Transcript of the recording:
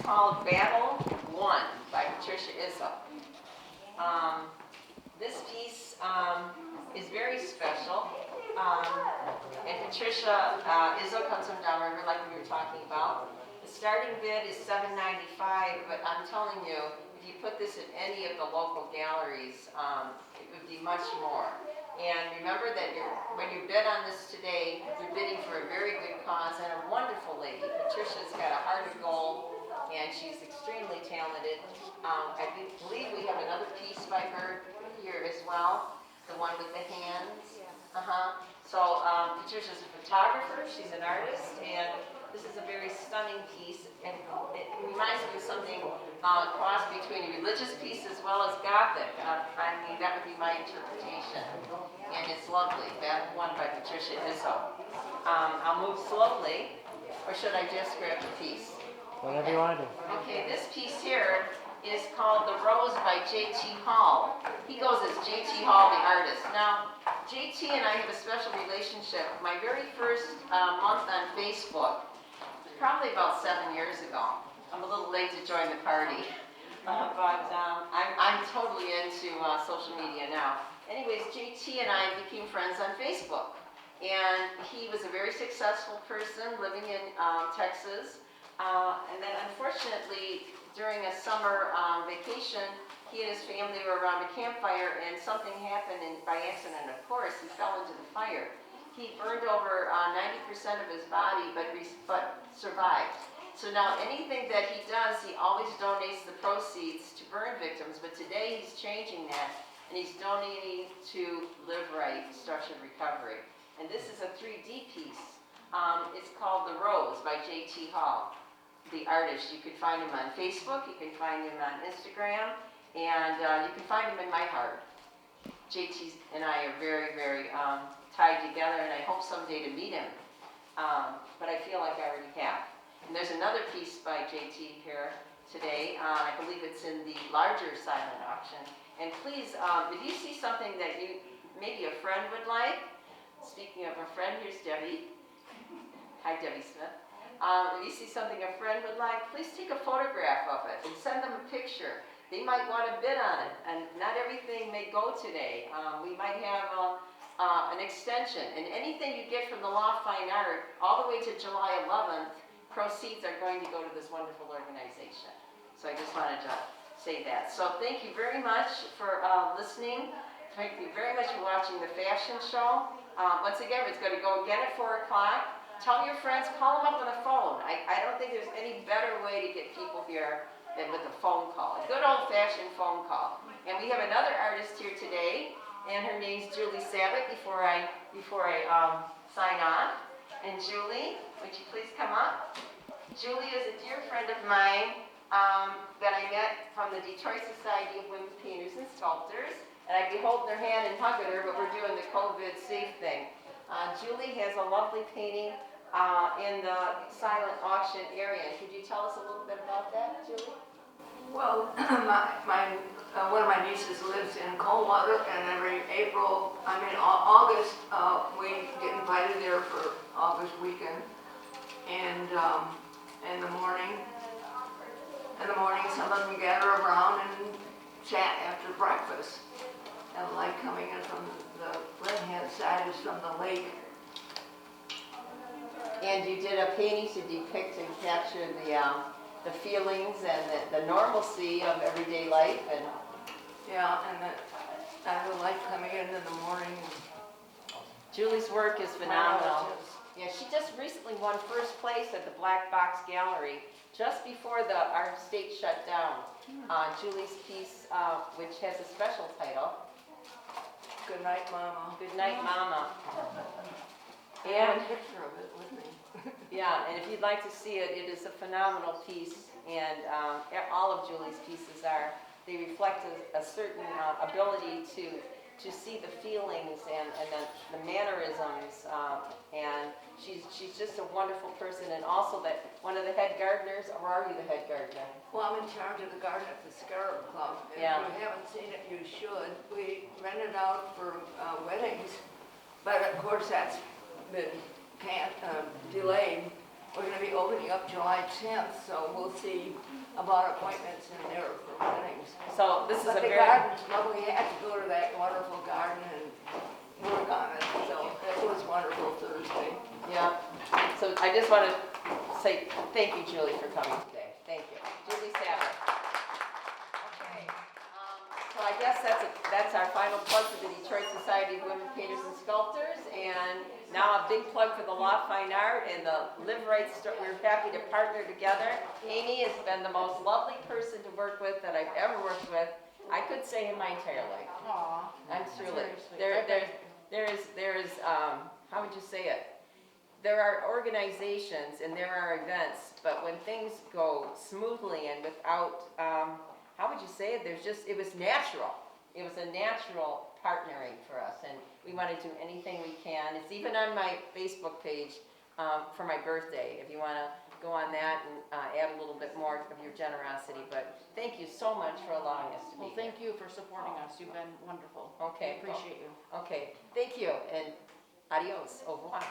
called Battle One by Patricia Izzo. This piece is very special. And Patricia Izzo comes from downriver, like we were talking about. The starting bid is $7.95, but I'm telling you, if you put this in any of the local galleries, it would be much more. And remember that when you bid on this today, you're bidding for a very good cause and a wonderful lady. Patricia's got a heart of gold, and she's extremely talented. I believe we have another piece by her here as well, the one with the hands. So Patricia's a photographer, she's an artist, and this is a very stunning piece, and it reminds me of something cross between a religious piece as well as Gothic. I mean, that would be my interpretation. And it's lovely. That one by Patricia Izzo. I'll move slowly, or should I just grab the piece? Whatever you want to do. Okay, this piece here is called The Rose by J.T. Hall. He goes as J.T. Hall, the artist. Now, J.T. and I have a special relationship. My very first month on Facebook, probably about 7 years ago. I'm a little late to join the party, but I'm totally into social media now. Anyways, JT and I became friends on Facebook, and he was a very successful person living in Texas, and then unfortunately during a summer vacation, he and his family were around a campfire and something happened, and by accident of course he fell into the fire. He burned over 90% of his body, but survived. So now anything that he does, he always donates the proceeds to burn victims, but today he's changing that, and he's donating to Live Right, Structured Recovery. And this is a 3D piece. It's called The Rose by J.T. Hall, the artist. You can find him on Facebook, you can find him on Instagram, and you can find him in my heart. J.T. and I are very, very tied together, and I hope someday to meet him. But I feel like I already have. And there's another piece by J.T. here today. I believe it's in the larger silent auction. And please, if you see something that maybe a friend would like, speaking of a friend, here's Debbie. Hi, Debbie Smith. If you see something a friend would like, please take a photograph of it and send them a picture. They might want to bid on it, and not everything may go today. We might have an extension, and anything you get from the Law Fine Art, all the way to July 11th, proceeds are going to go to this wonderful organization. So I just wanted to say that. So thank you very much for listening. Thank you very much for watching the fashion show. Once again, it's going to go again at 4 o'clock. Tell your friends, call them up on the phone. I don't think there's any better way to get people here than with a phone call, a good old-fashioned phone call. And we have another artist here today, and her name's Julie Sabat. Before I sign off, and Julie, would you please come up? Julie is a dear friend of mine that I met from the Detroit Society of Women Painters and Sculptors, and I'd be holding her hand and hugging her, but we're doing the COVID safe thing. Julie has a lovely painting in the silent auction area. Could you tell us a little bit about that, Julie? Well, one of my nieces lives in Coldwater, and every August, we get invited there for August weekend. And in the morning, some of them gather around and chat after breakfast. And the light coming in from the right-hand side is from the lake. And you did a painting to depict and capture the feelings and the normalcy of everyday life. And yeah, and the light coming in the morning. Julie's work is phenomenal. Yeah, she just recently won first place at the Black Box Gallery just before our state shut down. Julie's piece, which has a special title. Good night, Mama. Good night, Mama. I have a picture of it with me. Yeah, and if you'd like to see it, it is a phenomenal piece, and all of Julie's pieces they reflect a certain ability to see the feelings and the mannerisms, and she's just a wonderful person, and also one of the head gardeners, or are you the head gardener? Well, I'm in charge of the garden at the Scarab Club. If Yeah. you haven't seen it, you should. We rent it out for weddings, but of course that's been delayed. We're going to be opening up July 10th, so we'll see about appointments in there for weddings. So this is But a the very, garden's lovely, you have to go to that wonderful garden and work on it, so it was wonderful Thursday. yeah. So I just want to say thank you, Julie, for coming today. Thank you. Julie Savage. Okay. So I guess that's our final plug for the Detroit Society of Women Painters and Sculptors. And now a big plug for the Law Fine Art and the Live Right Store. We're happy to partner together. Amy has been the most lovely person to work with that I've ever worked with. I could say in my entire life. Aw. I'm That's truly, very sweet. there is, how would you say it? There are organizations and there are events, but when things go smoothly and without, how would you say it? It was natural. It was a natural partnering for us, and we want to do anything we can. It's even on my Facebook page for my birthday, if you want to go on that and add a little bit more of your generosity. But thank you so much for allowing us to be Well, here. thank you for supporting us. You've been wonderful. Okay. We appreciate you. Okay, thank you, and adios, au revoir.